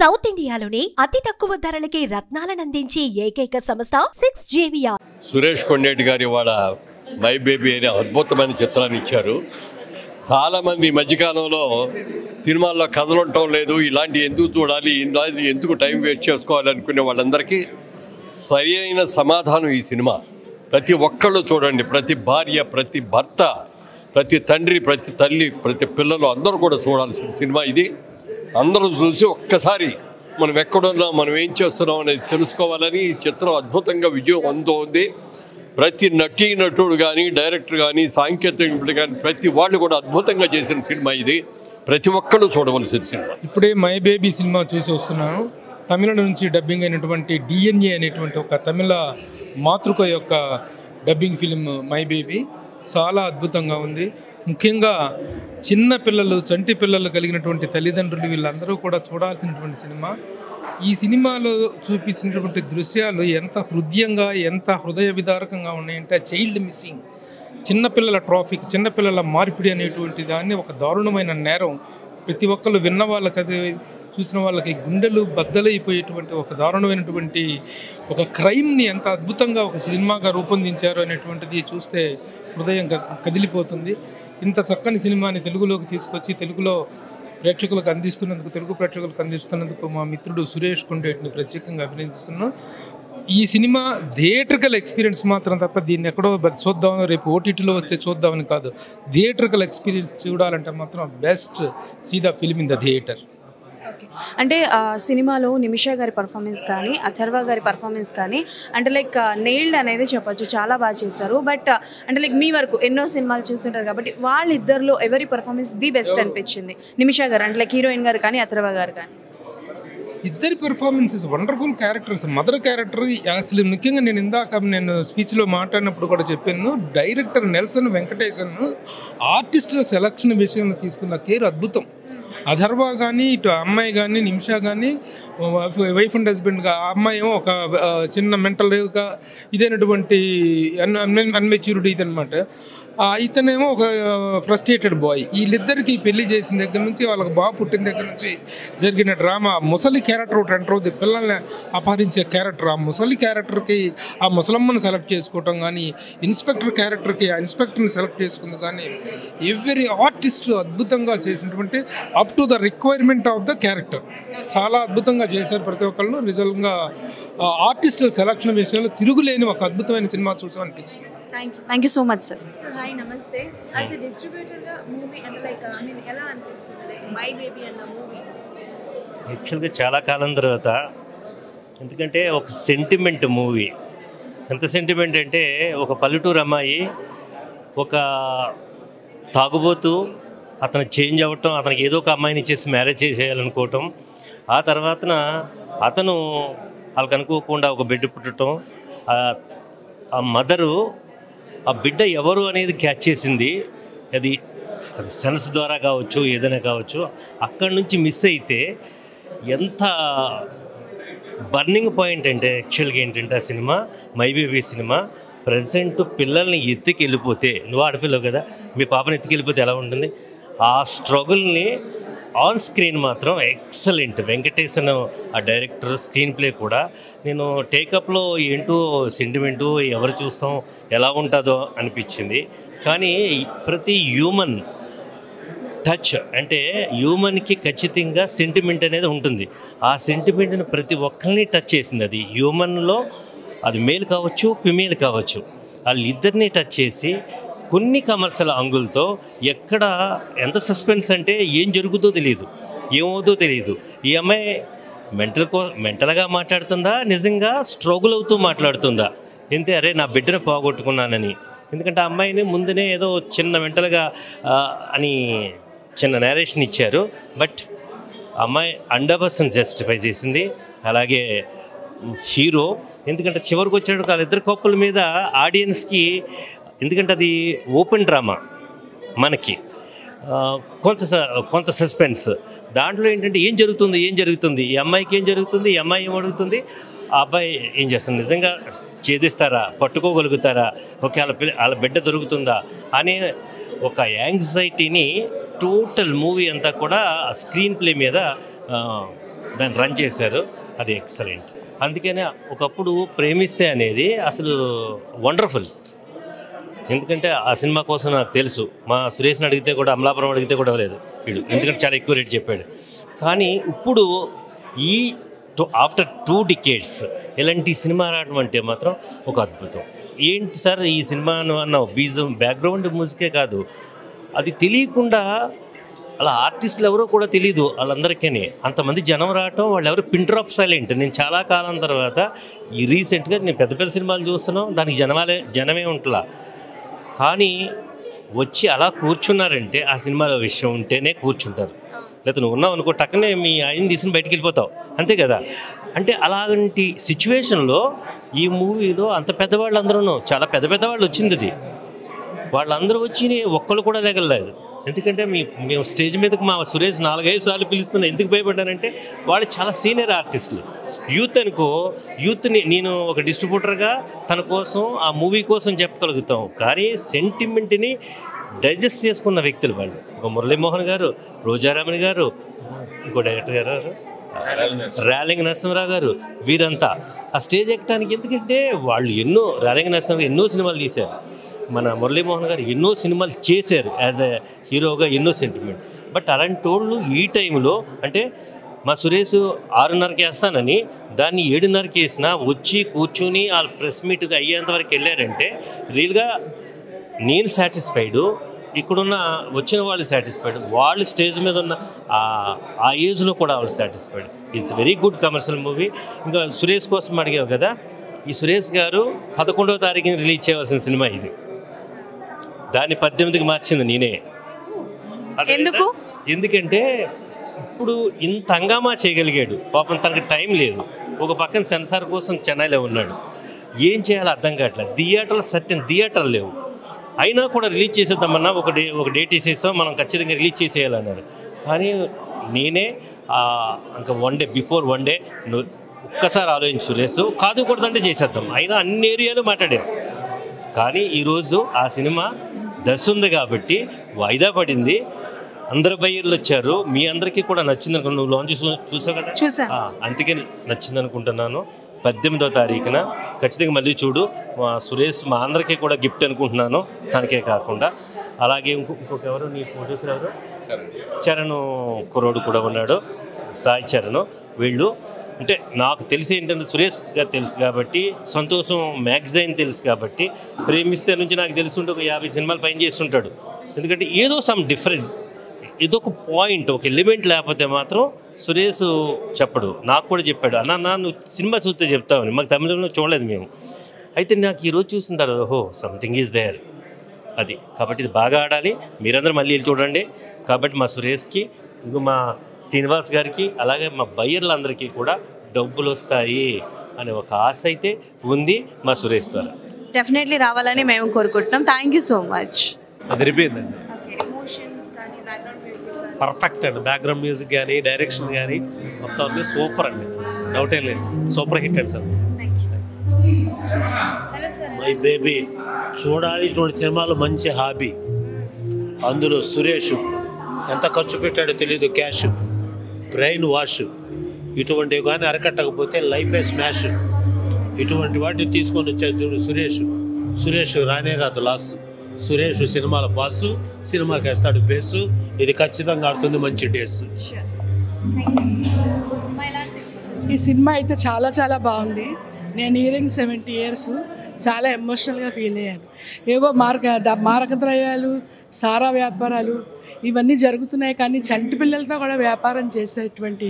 South ఇండియాలోనే అతి తక్కువ ధరలకి రత్నాలనందించే ఏకైక సంస్థ 6JVR. సురేష్ కొండేటి గారి వాళ్ళ మై బేబీ అనే అద్భుతమైన చిత్రాన్ని ఇచ్చారు. చాలామంది ఈ మధ్యకాలంలో సినిమాల్లో కథలు ఉండటం లేదు, ఇలాంటి ఎందుకు చూడాలి, ఎందుకు టైం వేస్ట్ చేసుకోవాలి అనుకునే వాళ్ళందరికీ సరి అయిన సమాధానం ఈ సినిమా. ప్రతి ఒక్కళ్ళు చూడండి, ప్రతి భార్య, ప్రతి భర్త, ప్రతి తండ్రి, ప్రతి తల్లి, ప్రతి పిల్లలు అందరూ కూడా చూడాల్సిన సినిమా ఇది. అందరూ చూసి ఒక్కసారి మనం ఎక్కడున్నాం, మనం ఏం చేస్తున్నాం అనేది తెలుసుకోవాలని ఈ చిత్రం అద్భుతంగా విజయం అందుతోంది. ప్రతి నటుడు కానీ, డైరెక్టర్ కానీ, సాంకేతిక నిపుణులు కానీ ప్రతి వాళ్ళు కూడా అద్భుతంగా చేసిన సినిమా ఇది. ప్రతి ఒక్కళ్ళు చూడవలసిన సినిమా. ఇప్పుడే మై బేబీ సినిమా చూసి వస్తున్నాను. తమిళ నుంచి డబ్బింగ్ అయినటువంటి DNA అనేటువంటి ఒక తమిళ మాతృక యొక్క డబ్బింగ్ ఫిలిం మై బేబీ చాలా అద్భుతంగా ఉంది. ముఖ్యంగా చిన్న పిల్లలు, చంటి పిల్లలు కలిగినటువంటి తల్లిదండ్రులు వీళ్ళందరూ కూడా చూడాల్సినటువంటి సినిమా. ఈ సినిమాలో చూపించినటువంటి దృశ్యాలు ఎంత హృదయంగా, ఎంత హృదయ విదారకంగా ఉన్నాయంటే చైల్డ్ మిస్సింగ్, చిన్నపిల్లల ట్రాఫిక్, చిన్నపిల్లల మార్పిడి అనేటువంటి దాన్ని ఒక దారుణమైన నేరం. ప్రతి ఒక్కరు విన్న వాళ్ళకి, అది చూసిన వాళ్ళకి గుండెలు బద్దలైపోయేటువంటి ఒక దారుణమైనటువంటి ఒక క్రైమ్ని ఎంత అద్భుతంగా ఒక సినిమాగా రూపొందించారు అనేటువంటిది చూస్తే హృదయం కదిలిపోతుంది. ఇంత చక్కని సినిమాని తెలుగులోకి తీసుకొచ్చి తెలుగులో ప్రేక్షకులకు అందిస్తున్నందుకు, తెలుగు ప్రేక్షకులకు అందిస్తున్నందుకు మా మిత్రుడు సురేష్ కొండేటిని ప్రత్యేకంగా అభినందిస్తున్నాను. ఈ సినిమా థియేట్రికల్ ఎక్స్పీరియన్స్ మాత్రం తప్ప దీన్ని ఎక్కడో చూద్దాం, రేపు OTTలో వస్తే చూద్దామని కాదు. థియేట్రికల్ ఎక్స్పీరియన్స్ చూడాలంటే మాత్రం best see the film in the theatre. అంటే సినిమాలో నిమిషా గారి పర్ఫార్మెన్స్ కానీ, అథర్వ గారి పర్ఫార్మెన్స్ కానీ అంటే లైక్ నెయిల్డ్ అనేది చెప్పొచ్చు, చాలా బాగా చేశారు. బట్ అంటే లైక్ మీ వరకు ఎన్నో సినిమాలు చూస్తుంటారు కాబట్టి వాళ్ళిద్దరిలో ఎవరి పర్ఫార్మెన్స్ ది బెస్ట్ అనిపించింది? నిమిషా గారు అంటే లైక్ హీరోయిన్ గారు కానీ, అథర్వ గారు కానీ? ఇద్దరి performances wonderful characters. Mother character అసలు ముఖ్యంగా నేను స్పీచ్లో మాట్లాడినప్పుడు కూడా చెప్పాను, డైరెక్టర్ నెల్సన్ వెంకటేశన్ ఆర్టిస్టుల సెలక్షన్ విషయంలో తీసుకున్న కేర్ అద్భుతం. అథర్వ కానీ, ఇటు అమ్మాయి కానీ, నిమిషా కానీ వైఫ్ అండ్ హస్బెండ్గా, ఆ అమ్మాయి ఏమో ఒక చిన్న మెంటల్గా ఇదైనటువంటి అన్మెచ్యూరిటీ ఇదనమాట. ఇతనేమో ఒక ఫ్రస్ట్రేటెడ్ బాయ్. వీళ్ళిద్దరికీ పెళ్లి చేసిన దగ్గర నుంచి, వాళ్ళకి బాబు పుట్టిన దగ్గర నుంచి జరిగిన డ్రామా. ముసలి క్యారెక్టర్ ఒకటి ఎంటర్ అవుతుంది, పిల్లల్ని అపహరించే క్యారెక్టర్. ఆ ముసలి క్యారెక్టర్కి ఆ ముసలమ్మని సెలెక్ట్ చేసుకోవటం కానీ, ఇన్స్పెక్టర్ క్యారెక్టర్కి ఆ ఇన్స్పెక్టర్ని సెలెక్ట్ చేసుకుంది కానీ, ఎవ్రీ ఆర్టిస్ట్ అద్భుతంగా చేసినటువంటి up to the requirement of the character చాలా అద్భుతంగా చేశారు ప్రతి ఒక్కళ్ళు. నిజంగా ఆర్టిస్టుల సెలక్షన్ విషయంలో తిరుగులేని ఒక అద్భుతమైన సినిమా చూసాం అనిపిస్తుంది. Thank you so much sir. Hi, నమస్తే. యాజ్ ఎ డిస్ట్రిబ్యూటర్గా మూవీ అంటే లైక్ ఎలా అనిపిస్తుంది మై బేబీ అన్న మూవీ? యాక్చువల్గా చాలా కాలం తర్వాత, ఎందుకంటే ఒక సెంటిమెంట్ మూవీ. ఎంత సెంటిమెంట్ అంటే, ఒక పల్లెటూరు అమ్మాయి ఒక తాగుబోతూ అతను చేంజ్ అవ్వటం, అతనికి ఏదో ఒక అమ్మాయిని ఇచ్చేసి మ్యారేజ్ చేసేయాలనుకోవటం, ఆ తర్వాతన అతను వాళ్ళకి అనుకోకుండా ఒక బిడ్డ పుట్టడం, ఆ మదరు ఆ బిడ్డ ఎవరు అనేది క్యాచ్ చేసింది. అది సెన్స్ ద్వారా కావచ్చు, ఏదైనా కావచ్చు. అక్కడి నుంచి మిస్ అయితే ఎంత బర్నింగ్ పాయింట్ అంటే, యాక్చువల్గా ఏంటంటే ఆ cinema my baby cinema present పిల్లల్ని ఎత్తుకెళ్ళిపోతే, నువ్వు ఆడపిల్లవు కదా, మీ పాపని ఎత్తుకెళ్ళిపోతే ఎలా ఉంటుంది? ఆ స్ట్రగుల్ని ఆన్ స్క్రీన్ మాత్రం ఎక్సలెంట్. వెంకటేశన్ ఆ డైరెక్టర్, స్క్రీన్ ప్లే కూడా. నేను టేకప్లో ఏంటో సెంటిమెంటు ఎవరు చూస్తాం, ఎలా ఉంటుందో అనిపించింది. కానీ ప్రతి హ్యూమన్ టచ్ అంటే హ్యూమన్కి ఖచ్చితంగా సెంటిమెంట్ అనేది ఉంటుంది. ఆ సెంటిమెంట్ని ప్రతి ఒక్కరిని టచ్ చేసింది. అది హ్యూమన్లో, అది మేల్ కావచ్చు, ఫిమేల్ కావచ్చు, వాళ్ళిద్దరినీ టచ్ చేసి కొన్ని కమర్షియల్ అంగులతో ఎక్కడ ఎంత సస్పెన్స్ అంటే ఏం జరుగుతుందో తెలియదు, ఏమవుతుందో తెలియదు. ఈ అమ్మాయి మెంటల్గా మాట్లాడుతుందా, నిజంగా స్ట్రగుల్ అవుతూ మాట్లాడుతుందా, ఎంతే అరే నా బిడ్డను పోగొట్టుకున్నానని. ఎందుకంటే ఆ అమ్మాయిని ముందునే ఏదో చిన్న మెంటల్గా అని చిన్న నేరేషన్ ఇచ్చారు. బట్ అమ్మాయి 100% జస్టిఫై చేసింది. అలాగే హీరో, ఎందుకంటే చివరికి వచ్చేటప్పుడు వాళ్ళిద్దరు కప్పుల మీద ఆడియన్స్కి, ఎందుకంటే అది ఓపెన్ డ్రామా మనకి, కొంత సస్పెన్స్. దాంట్లో ఏంటంటే ఏం జరుగుతుంది, ఈ అమ్మాయికి ఏం జరుగుతుంది, ఈ అమ్మాయి ఏం అడుగుతుంది, ఆ అబ్బాయి ఏం చేస్తుంది, నిజంగా ఛేదిస్తారా, పట్టుకోగలుగుతారా, ఓకే వాళ్ళ బిడ్డ దొరుకుతుందా అనే ఒక యాంగ్జైటీని టోటల్ మూవీ అంతా కూడా స్క్రీన్ ప్లే మీద దాన్ని రన్ చేశారు, అది ఎక్సలెంట్. అందుకనే ఒకప్పుడు ప్రేమిస్తే అనేది అసలు వండర్ఫుల్. ఎందుకంటే ఆ సినిమా కోసం నాకు తెలుసు, మా సురేష్ని అడిగితే కూడా, అమలాపురం అడిగితే కూడా లేదు వీడు, ఎందుకంటే చాలా ఎక్కువ రేట్ చెప్పాడు. కానీ ఇప్పుడు ఈ ఆఫ్టర్ 2 decades ఇలాంటి సినిమా రావడం అంటే మాత్రం ఒక అద్భుతం. ఏంటి సార్ ఈ సినిమాను అన్న బీజం బ్యాక్గ్రౌండ్ మ్యూజికే కాదు, అది తెలియకుండా అలా ఆర్టిస్టులు ఎవరో కూడా తెలియదు వాళ్ళందరికీ. అంతమంది జనం రావటం, వాళ్ళు ఎవరు పిన్ డ్రాప్ సైలెంట్. నేను చాలా కాలం తర్వాత ఈ రీసెంట్గా నేను పెద్ద పెద్ద సినిమాలు చూస్తున్నాం, దానికి జనమే ఉంటలా. కానీ వచ్చి అలా కూర్చున్నారంటే ఆ సినిమాలో విషయం ఉంటేనే కూర్చుంటారు. లేదా నువ్వు ఉన్నావు అనుకో, టక్కనే మీ ఆయన తీసుకుని బయటికి వెళ్ళిపోతావు, అంతే కదా. అంటే అలాంటి సిచ్యువేషన్లో ఈ మూవీలో అంత పెద్దవాళ్ళందరూ, చాలా పెద్ద వాళ్ళు వచ్చింది అది, వాళ్ళందరూ వచ్చి ఒక్కళ్ళు కూడా తగలలేదు. ఎందుకంటే మేము స్టేజ్ మీదకి మా సురేష్ 4-5 సార్లు పిలుస్తున్నా. ఎందుకు భయపడ్డానంటే వాళ్ళు చాలా సీనియర్ ఆర్టిస్టులు. యూత్ అనుకో, యూత్ని నేను ఒక డిస్ట్రిబ్యూటర్గా తన కోసం ఆ మూవీ కోసం చెప్పగలుగుతాం, కానీ సెంటిమెంట్ని డైజెస్ట్ చేసుకున్న వ్యక్తులు వాళ్ళు. ఒక మురళీమోహన్ గారు, రోజారామన్ గారు, ఇంకో డైరెక్టర్ గారు ర్యాలింగ్ నరసింహరావు గారు, వీరంతా ఆ స్టేజ్ ఎక్కడానికి. ఎందుకంటే వాళ్ళు ర్యాలింగ్ నరసింహరావు ఎన్నో సినిమాలు తీశారు, మన మురళీమోహన్ గారు ఎన్నో సినిమాలు చేశారు యాజ్ ఎ హీరోగా, ఎన్నో సెంటిమెంట్. బట్ అలాంటి వాళ్ళు ఈ టైంలో, అంటే మా సురేష్ 6:30కి వేస్తానని దాన్ని 7:30కి వేసినా వచ్చి కూర్చుని ఆ ప్రెస్ మీట్గా అయ్యేంతవరకు వెళ్ళారంటే రియల్గా నేను సాటిస్ఫైడ్, ఇక్కడున్న వచ్చిన వాళ్ళు సాటిస్ఫైడ్, వాళ్ళు స్టేజ్ మీద ఉన్న ఆ ఏజ్లో కూడా వాళ్ళు satisfied. It's very good commercial movie. ఇంకా సురేష్ కోసం అడిగావు కదా, ఈ సురేష్ గారు 11వ తారీఖుని రిలీజ్ చేయవలసిన సినిమా ఇది, దాన్ని 18కి మార్చింది నేనే. ఎందుకంటే ఇప్పుడు ఇంత హంగామా చేయగలిగాడు, పాపం తనకు టైం లేదు. ఒక పక్కన సెన్సార్ కోసం చెన్నైలో ఉన్నాడు, ఏం చేయాలో అర్థం కావట్లేదు. థియేటర్లు లేవు, అయినా కూడా రిలీజ్ చేసేద్దామన్నా ఒక డేట్ వేసేస్తాం, మనం ఖచ్చితంగా రిలీజ్ చేసేయాలన్నారు. కానీ నేనే ఇంకా 1 day బిఫోర్ 1 day ఒక్కసారి ఆలోచించి సురేష్ కాదు కూడదంటే చేసేద్దాం, అయినా అన్ని ఏరియాలు మాట్లాడాం. కానీ ఈరోజు ఆ సినిమా దశ ఉంది కాబట్టి వాయిదా పడింది, అందరు బయ్యర్లు వచ్చారు, మీ అందరికీ కూడా నచ్చింది అనుకున్నాను. నువ్వు లాంచ్ చూసావు కదా, అందుకే నచ్చింది అనుకుంటున్నాను. 18వ తారీఖున ఖచ్చితంగా మళ్ళీ చూడు. మా సురేష్ మా అందరికీ కూడా గిఫ్ట్ అనుకుంటున్నాను, తనకే కాకుండా. అలాగే ఇంకొక ఎవరు నీ ప్రొడ్యూసర్ ఎవరు, చరణ్ కుర్రోడు కూడా ఉన్నాడు, సాయి చరణ్. వీళ్ళు అంటే నాకు తెలిసి ఏంటంటే సురేష్ గారు తెలుసు కాబట్టి, సంతోషం మ్యాగజైన్ తెలుసు కాబట్టి, ప్రేమిస్తే నుంచి నాకు తెలుసుంటే ఒక 50 సినిమాలు పైన చేస్తుంటాడు. ఎందుకంటే ఏదో సమ్ డిఫరెన్స్, ఏదో ఒక పాయింట్, ఒక ఎలిమెంట్ లేకపోతే మాత్రం సురేష్ చెప్పడు. నాకు కూడా చెప్పాడు, అన్న నువ్వు సినిమా చూస్తే చెప్తావని. మాకు తమిళంలో చూడలేదు మేము. అయితే నాకు ఈరోజు చూసిన తర్వాత ఓహో సంథింగ్ ఈజ్ దేర్ అది. కాబట్టి ఇది బాగా ఆడాలి, మీరందరూ మళ్ళీ వెళ్ళి చూడండి. కాబట్టి మా సురేష్కి, ఇంకో మా శ్రీనివాస్ గారికి, అలాగే మా బయ్యర్లందరికీ కూడా డబ్బులు వస్తాయి అనే ఒక ఆశ అయితే ఉంది మా సురేష్ ద్వారా. డెఫినెట్లీ రావాలని మేము కోరుకుంటున్నాం. Thank you so much. అదిరిపోయిందండి, పర్ఫెక్ట్ అండి. బ్యాక్గ్రౌండ్ మ్యూజిక్ కానీ, డైరెక్షన్ కానీ మొత్తం అన్నీ సూపర్ అండి, డౌటే లేదు, సూపర్ హిట్ అండి సార్. మై బేబీ చూడాలి, ఇటువంటి సినిమాలు మంచి హాబీ. అందులో సురేష్ ఎంత ఖర్చు పెట్టాడో తెలియదు, క్యాష్, బ్రెయిన్ వాష్, ఇటువంటివి కానీ అరకట్టకపోతే లైఫే స్మాష్. ఇటువంటి వాటిని తీసుకొని వచ్చాడు చూడు సురేష్ రానే కాదు లాస్. సురేష్ సినిమాల బాసు, సినిమాకి వేస్తాడు బేసు. ఇది ఖచ్చితంగా ఆడుతుంది మంచి డేస్. ఈ సినిమా అయితే చాలా చాలా బాగుంది. నేను ఇయరింగ్ 70 years, చాలా ఎమోషనల్గా ఫీల్ అయ్యాను. ఏవో మారకద్రవ్యాలు, సారా వ్యాపారాలు ఇవన్నీ జరుగుతున్నాయి, కానీ చంటి పిల్లలతో కూడా వ్యాపారం చేసేటువంటి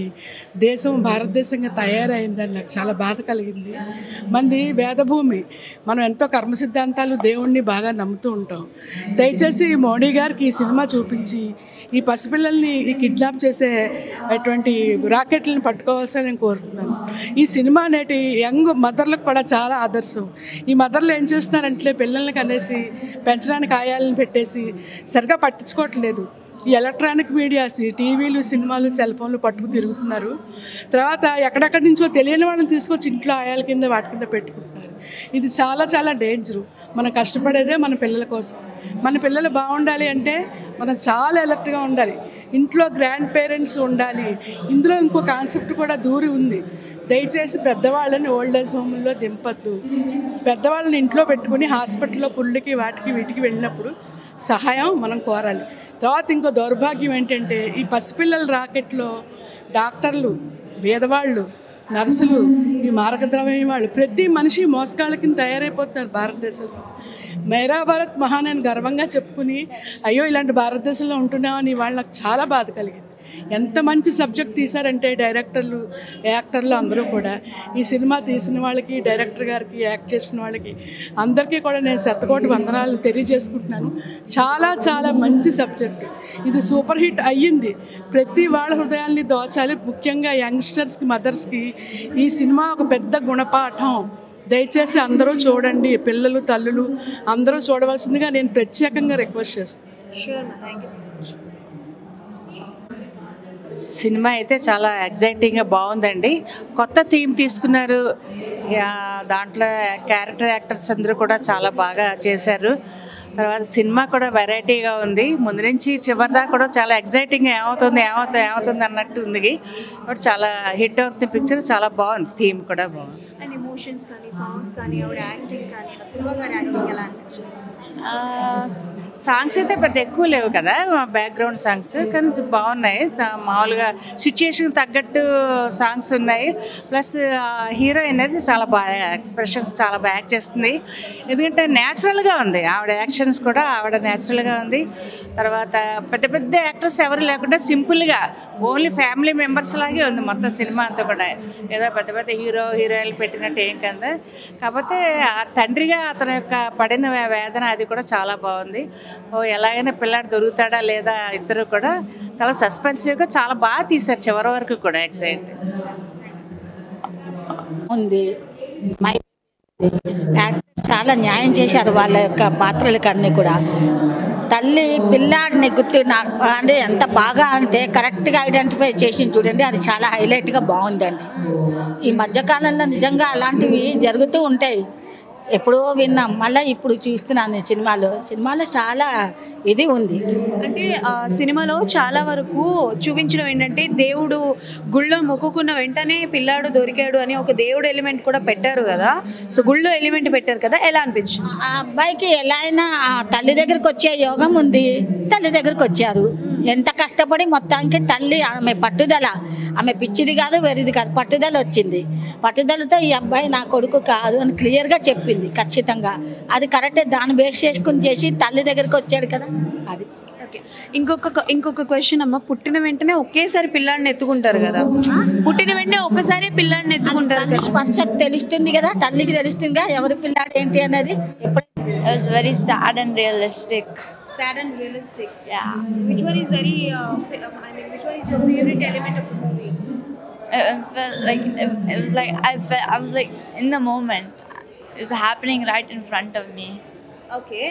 దేశం భారతదేశంగా తయారైందని నాకు చాలా బాధ కలిగింది. మంది వేదభూమి, మనం ఎంతో కర్మ సిద్ధాంతాలు, దేవుణ్ణి బాగా నమ్ముతూ ఉంటాం. దయచేసి మోడీ గారికి ఈ సినిమా చూపించి ఈ పసిపిల్లల్ని ఈ కిడ్నాప్ చేసే అటువంటి రాకెట్లను పట్టుకోవాల్సి నేను కోరుతున్నాను. ఈ సినిమా నేటి యంగ్ మదర్లకు కూడా చాలా ఆదర్శం. ఈ మదర్లు ఏం చేస్తున్నారంటే పిల్లల్ని కనేసి పెంచడానికి ఆయాలను పెట్టేసి సరిగా పట్టించుకోవట్లేదు. ఈ ఎలక్ట్రానిక్ మీడియాస్, టీవీలు, సినిమాలు, సెల్ ఫోన్లు పట్టుకు తిరుగుతున్నారు. తర్వాత ఎక్కడెక్కడి నుంచో తెలియని వాళ్ళని తీసుకొచ్చి ఇంట్లో ఆయాల కింద వాటి కింద పెట్టుకుంటున్నారు. ఇది చాలా చాలా డేంజరు. మనం కష్టపడేదే మన పిల్లల కోసం. మన పిల్లలు బాగుండాలి అంటే మనం చాలా అలర్ట్గా ఉండాలి. ఇంట్లో గ్రాండ్ పేరెంట్స్ ఉండాలి. ఇందులో ఇంకో కాన్సెప్ట్ కూడా దూరి ఉంది. దయచేసి పెద్దవాళ్ళని ఓల్డ్ ఏజ్ హోమ్లో దింపద్దు. పెద్దవాళ్ళని ఇంట్లో పెట్టుకుని హాస్పిటల్లో పుళ్ళకి వాటికి వీటికి వెళ్ళినప్పుడు సహాయం మనం కోరాలి. తర్వాత ఇంకో దౌర్భాగ్యం ఏంటంటే ఈ పసిపిల్లల రాకెట్లో డాక్టర్లు, పేదవాళ్ళు, నర్సులు, ఈ మారకద్రవ్యం వాళ్ళు ప్రతి మనిషి మోసగాళ్ళ కింద తయారైపోతున్నారు భారతదేశంలో. మేరా భారత్ మహాన్ అని గర్వంగా చెప్పుకుని అయ్యో ఇలాంటి భారతదేశంలో ఉంటున్నామని వాళ్ళు నాకు చాలా బాధ కలిగింది. ఎంత మంచి సబ్జెక్ట్ తీశారంటే డైరెక్టర్లు, యాక్టర్లు అందరూ కూడా. ఈ సినిమా తీసిన వాళ్ళకి, డైరెక్టర్ గారికి, యాక్ట్ చేసిన వాళ్ళకి అందరికీ కూడా నేను శతకోటి వందనాలు తెలియజేసుకుంటున్నాను. చాలా చాలా మంచి సబ్జెక్టు. ఇది సూపర్ హిట్ అయ్యింది. ప్రతి వాళ్ళ హృదయాల్ని దోచాలి. ముఖ్యంగా యంగ్స్టర్స్కి, మదర్స్కి ఈ సినిమా ఒక పెద్ద గుణపాఠం. దయచేసి అందరూ చూడండి. పిల్లలు, తల్లులు అందరూ చూడవలసిందిగా నేను ప్రత్యేకంగా రిక్వెస్ట్ చేస్తాను. సినిమా అయితే చాలా ఎగ్జైటింగ్గా బాగుందండి. కొత్త థీమ్ తీసుకున్నారు. దాంట్లో క్యారెక్టర్ యాక్టర్స్ అందరూ కూడా చాలా బాగా చేశారు. తర్వాత సినిమా కూడా వెరైటీగా ఉంది. ముందు నుంచి చివరి దాకా కూడా చాలా ఎగ్జైటింగ్గా ఏమవుతుంది అన్నట్టు ఉంది. బట్ చాలా హిట్ అవుతుంది పిక్చర్. చాలా బాగుంది. థీమ్ కూడా బాగుంది. అండ్ ఎమోషన్స్ కానీ, సాంగ్స్ కానీ, ఆవిడ యాక్టింగ్ కానీ, అపూర్వ గారి యాక్టింగ్ ఎలా అనిపించింది? సాంగ్స్ అయితే పెద్ద ఎక్కువ లేవు కదా, బ్యాక్గ్రౌండ్ సాంగ్స్, కానీ బాగున్నాయి. మామూలుగా సిచ్యుయేషన్ తగ్గట్టు సాంగ్స్ ఉన్నాయి. ప్లస్ హీరోయిన్ అనేది చాలా బాగా ఎక్స్ప్రెషన్స్ చాలా బాగా యాక్ట్ చేస్తుంది. ఎందుకంటే న్యాచురల్గా ఉంది ఆవిడ యాక్షన్స్ కూడా. ఆవిడ న్యాచురల్గా ఉంది. తర్వాత పెద్ద పెద్ద యాక్టర్స్ ఎవరు లేకుండా సింపుల్గా ఓన్లీ ఫ్యామిలీ మెంబర్స్ లాగే ఉంది మొత్తం సినిమా అంతా కూడా. ఏదో పెద్ద పెద్ద హీరోయిన్లు పెట్టినట్టు ఏం కదా. కాకపోతే తండ్రిగా అతని యొక్క పడిన వేదన అది కూడా చాలా బాగుంది. ఎలాగైనా పిల్లాడు దొరుకుతాడా లేదా, ఇద్దరు కూడా చాలా సస్పెన్సివ్గా చాలా బాగా తీశారు చివరి వరకు కూడా. ఎగ్జైట్ ఉంది. చాలా న్యాయం చేశారు వాళ్ళ యొక్క పాత్రలకు అన్నీ కూడా. తల్లి పిల్లాడిని అంటే ఎంత బాగా అంటే కరెక్ట్గా ఐడెంటిఫై చేసి చూడండి. అది చాలా హైలైట్గా బాగుందండి. ఈ మధ్యకాలంలో నిజంగా అలాంటివి జరుగుతూ ఉంటాయి. ఎప్పుడో విన్నాం, మళ్ళీ ఇప్పుడు చూస్తున్నాను సినిమాలో చాలా ఇది ఉంది. అంటే సినిమాలో చాలా వరకు చూపించడం ఏంటంటే దేవుడు గుళ్ళో మొక్కుకున్న వెంటనే పిల్లాడు దొరికాడు అని ఒక దేవుడు ఎలిమెంట్ కూడా పెట్టారు కదా. సో గుళ్ళో ఎలిమెంట్ పెట్టారు కదా, ఎలా అనిపించింది? ఆ అబ్బాయికి ఎలా అయినా తల్లి దగ్గరికి వచ్చే యోగం ఉంది. తల్లి దగ్గరికి వచ్చారు. ఎంత కష్టపడి మొత్తానికి తల్లి ఆమె పట్టుదల, ఆమె పిచ్చిది కాదు వెరిది కాదు, పట్టుదల వచ్చింది. పట్టుదలతో ఈ అబ్బాయి నా కొడుకు కాదు అని క్లియర్గా చెప్పింది. ఖచ్చితంగా అది కరెక్టే. దాన్ని బేస్ చేసుకుని చేసి తల్లి దగ్గరికి వచ్చాడు కదా అది. ఓకే, ఇంకొక క్వశ్చన్ అమ్మ. పుట్టిన వెంటనే ఒకేసారి పిల్లాడిని ఎత్తుకుంటారు కదా, పుట్టిన వెంటనే ఒక్కసారి పిల్లాడిని ఎత్తుకుంటారు కదా, స్పర్శకు తెలుస్తుంది కదా, తల్లికి తెలుస్తుంది కదా ఎవరి పిల్లాడు ఏంటి అనేది. It was very sad and realistic. Sad and realistic. Yeah. Which one is very which one is your favorite element of the movie? It felt like it was like I was like in the moment. It was happening right in front of me. Okay.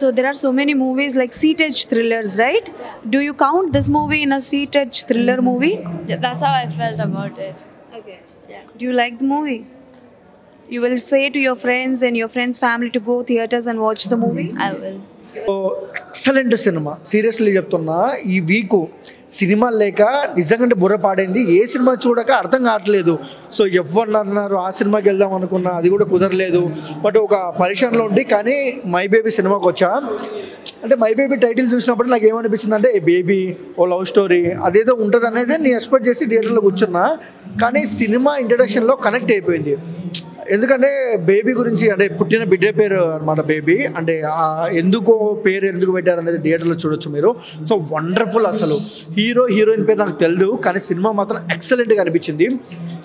So there are so many movies like seat-edge thrillers, right? Do you count this movie in a seat-edge thriller movie? Yeah, that's how I felt about it. Okay. Yeah. Do you like the movie? You will say to your friends and your friends' family to go theaters and watch the movie? I will. Excellent cinema. Seriously చెప్తున్నా, ఈ week cinema లేక నిజంగా బుర్ర పాడైంది. ఏ cinema చూడక అర్థం కావట్లేదు. So ఎవరు అన్నారు ఆ సినిమాకి వెళ్దాం అనుకున్నా, అది కూడా కుదరలేదు. బట్ ఒక పరిశ్రమలో ఉండి కానీ మై బేబీ సినిమాకి వచ్చా. అంటే మై బేబీ టైటిల్ చూసినప్పుడు నాకు ఏమనిపించింది అంటే బేబీ ఓ లవ్ స్టోరీ అదేదో ఉంటుంది అనేది నేను ఎక్స్పెక్ట్ చేసి థియేటర్లో కూర్చున్నా. కానీ సినిమా ఇంట్రడక్షన్లో కనెక్ట్ అయిపోయింది. ఎందుకంటే బేబీ గురించి, అంటే పుట్టిన బిడ్డ పేరు అనమాట బేబీ. అంటే ఎందుకు పెట్టారు అనేది థియేటర్లో చూడొచ్చు మీరు. So wonderful. అసలు హీరోయిన్ పేరు నాకు తెలియదు, కానీ సినిమా మాత్రం ఎక్సలెంట్గా అనిపించింది.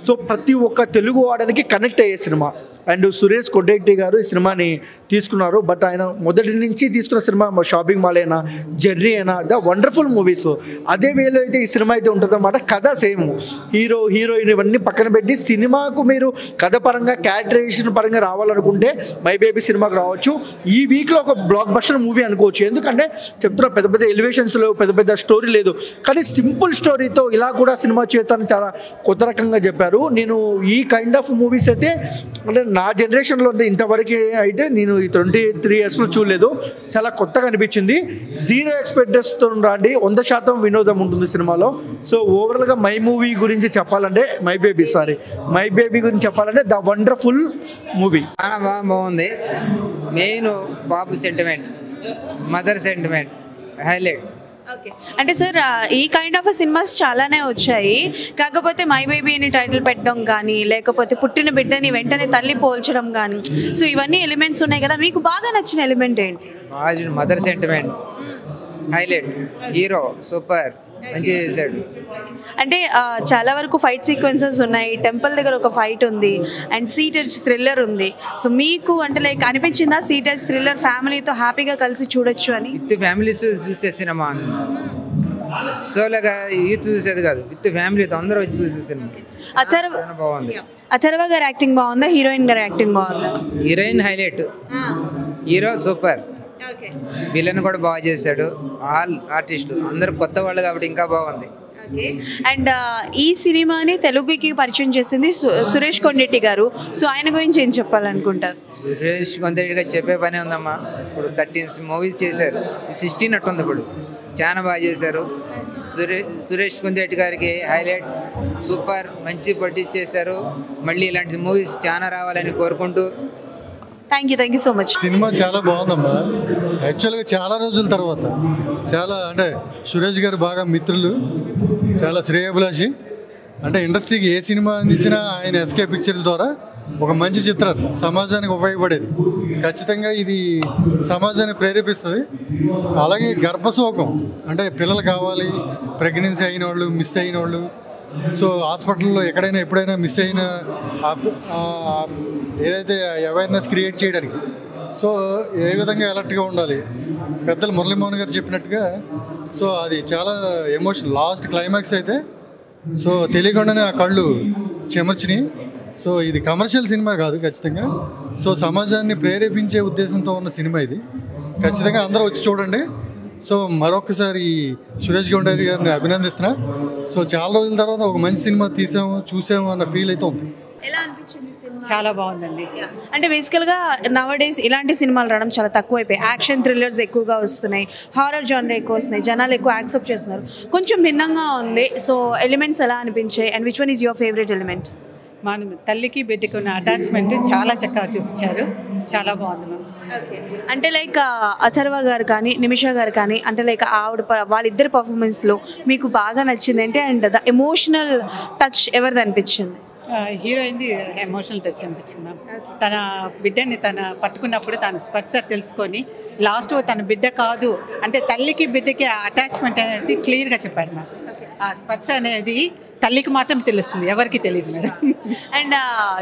సో ప్రతి ఒక్క తెలుగు వాడడానికి కనెక్ట్ అయ్యే సినిమా. అండ్ సురేష్ కొండెట్టి గారు ఈ సినిమాని తీసుకున్నారు. బట్ ఆయన మొదటి నుంచి తీసుకున్న సినిమా షాపింగ్ మాల్ అయినా, జర్నీ అయినా, ద వండర్ఫుల్ మూవీస్. అదే వేలో అయితే ఈ సినిమా అయితే ఉంటుంది అన్నమాట. కథ సేమ్, హీరోయిన్ ఇవన్నీ పక్కన పెట్టి సినిమాకు మీరు కథ పరంగా క్యారెక్టరైజేషన్ పరంగా రావాలనుకుంటే మై బేబీ సినిమాకి రావచ్చు. ఈ వీక్లో ఒక బ్లాక్ బస్టర్ మూవీ అనుకోవచ్చు. ఎందుకంటే చెప్తున్నా పెద్ద పెద్ద ఎలివేషన్స్ లేవు, పెద్ద పెద్ద స్టోరీ లేదు, కానీ సింపుల్ స్టోరీతో ఇలా కూడా సినిమా చేస్తానని చాలా కొత్త రకంగా చెప్పారు. నేను ఈ కైండ్ ఆఫ్ మూవీస్ అయితే అంటే నా జనరేషన్లో అంటే ఇంతవరకు అయితే నేను ఈ 23 ఇయర్స్లో చూడలేదు. చాలా కొత్తగా అనిపించింది. 0 ఎక్స్పెక్టేషన్స్తో రండి, 100% వినోదం ఉంటుంది సినిమాలో. సో ఓవరాల్గా మై గురించి చెప్పాలంటే మై బేబీ గురించి చెప్పాలంటే ద వండర్ఫుల్ మూవీ. చాలా బాగుంది. మెయిన్ బాబు sentiment, mother sentiment highlight. Okay, అంటే సార్ ఈ కైండ్ ఆఫ్ సినిమాస్ చాలానే వచ్చాయి, కాకపోతే మై బేబీ అని టైటిల్ పెట్టడం కానీ లేకపోతే పుట్టిన బిడ్డని వెంటనే తల్లి పోల్చడం కానీ, సో ఇవన్నీ ఎలిమెంట్స్ ఉన్నాయి కదా, మీకు బాగా నచ్చిన ఎలిమెంట్ ఏంటి? Mother sentiment highlight. Hero super, మంచిగా చేశాడు. అంటే చాలా వరకు ఫైట్ సీక్వెన్సెస్ ఉన్నాయి, టెంపుల్ దగ్గర ఒక ఫైట్ ఉంది, అండ్ సీటెడ్జ్ థ్రిల్లర్ ఉంది. సో మీకు అంటే లైక్ అనిపించిందా సీటెడ్జ్ థ్రిల్లర్ ఫ్యామిలీతో హ్యాపీగా కలిసి చూడొచ్చు అని? విత్ ఫ్యామిలీస్ చూసే సినిమా, సోలోగా యూత్ చూసేది కాదు, విత్ ఫ్యామిలీతో అందరూ వచ్చి చూసే సినిమా. బాగుంది. అథర్వ గారి యాక్టింగ్ బాగుందా, హీరోయిన్ గారి యాక్టింగ్ బాగుందా? Heroine highlight, hero super, villain కూడా బాగా చేశాడు. ఆల్ ఆర్టిస్టులు అందరూ కొత్త వాళ్ళు కాబట్టి ఇంకా బాగుంది. అండ్ ఈ సినిమాని తెలుగుకి పరిచయం చేసింది సురేష్ కొండెట్టి గారు. సో ఆయన గురించి ఏం చెప్పాలనుకుంటారు? సురేష్ కొండెట్టి గారు చెప్పే పనే ఉందమ్మా. ఇప్పుడు 13 మూవీస్ చేశారు, 16 అట్టుంది. ఇప్పుడు చాలా బాగా చేశారు. సురేష్ కొండెట్టి గారికి హైలైట్, సూపర్, మంచి ప్రొడ్యూస్ చేశారు. మళ్ళీ ఇలాంటి మూవీస్ చాలా రావాలని కోరుకుంటూ thank you so much. Cinema చాలా బాగుందమ్మా. యాక్చువల్గా చాలా రోజుల తర్వాత చాలా అంటే సురేష్ గారు బాగా మిత్రులు, చాలా శ్రేయభిలాషి. అంటే ఇండస్ట్రీకి ఏ సినిమా అందించినా ఆయన ఎస్కే పిక్చర్స్ ద్వారా ఒక మంచి చిత్రాన్ని సమాజానికి ఉపయోగపడేది. ఖచ్చితంగా ఇది సమాజాన్ని ప్రేరేపిస్తుంది. అలాగే గర్భశోకం అంటే పిల్లలు కావాలి, ప్రెగ్నెన్సీ అయిన వాళ్ళు, మిస్ అయిన వాళ్ళు, సో హాస్పిటల్లో ఎక్కడైనా ఎప్పుడైనా మిస్ అయిన ఏదైతే అవేర్నెస్ క్రియేట్ చేయడానికి, సో ఏ విధంగా అలర్ట్గా ఉండాలి. పెద్దలు మురళీమోహన్ గారు చెప్పినట్టుగా సో అది చాలా ఎమోషన్. లాస్ట్ క్లైమాక్స్ అయితే సో తెలియకుండానే ఆ కళ్ళు చెమర్చినాయి. సో ఇది కమర్షియల్ సినిమా కాదు ఖచ్చితంగా. సో సమాజాన్ని ప్రేరేపించే ఉద్దేశంతో ఉన్న సినిమా ఇది. ఖచ్చితంగా అందరూ వచ్చి చూడండి. సో మరొకసారి సురేష్ కొండెట్టి గారిని అభినందిస్తున్నా. సో చాలా రోజుల తర్వాత ఒక మంచి సినిమా చూసాము అన్న ఫీల్ అయితే ఉంది. ఎలా అనిపించింది సినిమా? చాలా బాగుందండి. అంటే బేసికల్గా నవడేస్ ఇలాంటి సినిమాలు రావడం చాలా తక్కువైపోయాయి. యాక్షన్ థ్రిల్లర్స్ ఎక్కువగా వస్తున్నాయి, హారర్ జానర్ ఎక్కువ వస్తున్నాయి, జనాలు ఎక్కువ యాక్సెప్ట్ చేస్తున్నారు. కొంచెం భిన్నంగా ఉంది. సో ఎలిమెంట్స్ ఎలా అనిపించాయి and which one is your favourite element? మన తల్లికి బిడ్డకి ఉన్న అటాచ్మెంట్ చాలా చక్కగా చూపించారు. చాలా బాగుంది మ్యామ్. అంటే లైక్ అథర్వ గారు కానీ నిమిష గారు కానీ అంటే లైక్ ఆవిడ వాళ్ళిద్దరి పర్ఫార్మెన్స్లో మీకు బాగా నచ్చింది ఏంటి అండ్ ద ఎమోషనల్ టచ్ ఎవరిది అనిపించింది? హీరోయిన్ది ఎమోషనల్ టచ్ అనిపించింది మ్యామ్. తన బిడ్డని తన పట్టుకున్నప్పుడు తన స్పర్శ తెలుసుకొని లాస్ట్ తన బిడ్డ కాదు అంటే తల్లికి బిడ్డకి అటాచ్మెంట్ అనేది క్లియర్గా చెప్పాడు మ్యామ్. ఆ స్పర్శ అనేది తల్లికి మాత్రం తెలుస్తుంది, ఎవరికి తెలియదు మేడం. అండ్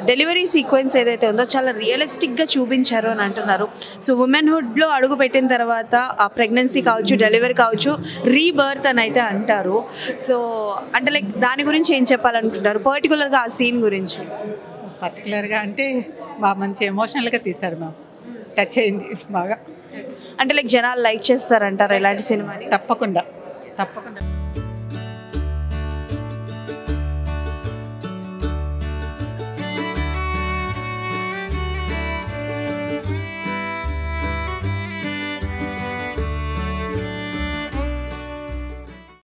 డెలివరీ సీక్వెన్స్ ఏదైతే ఉందో చాలా రియలిస్టిక్గా చూపించారు అని అంటున్నారు. సో ఉమెన్హుడ్లో అడుగు పెట్టిన తర్వాత ఆ ప్రెగ్నెన్సీ కావచ్చు, డెలివరీ కావచ్చు, రీబర్త్ అని అయితే అంటారు. సో అంటే లైక్ దాని గురించి ఏం చెప్పాలనుకుంటారు పర్టికులర్గా ఆ సీన్ గురించి? పర్టికులర్గా అంటే బాగా మంచి ఎమోషనల్గా తీశారు మ్యామ్. టచ్ అయింది బాగా. అంటే లైక్ జనాలు లైక్ చేస్తారంటారు ఇలాంటి సినిమాని? తప్పకుండా తప్పకుండా.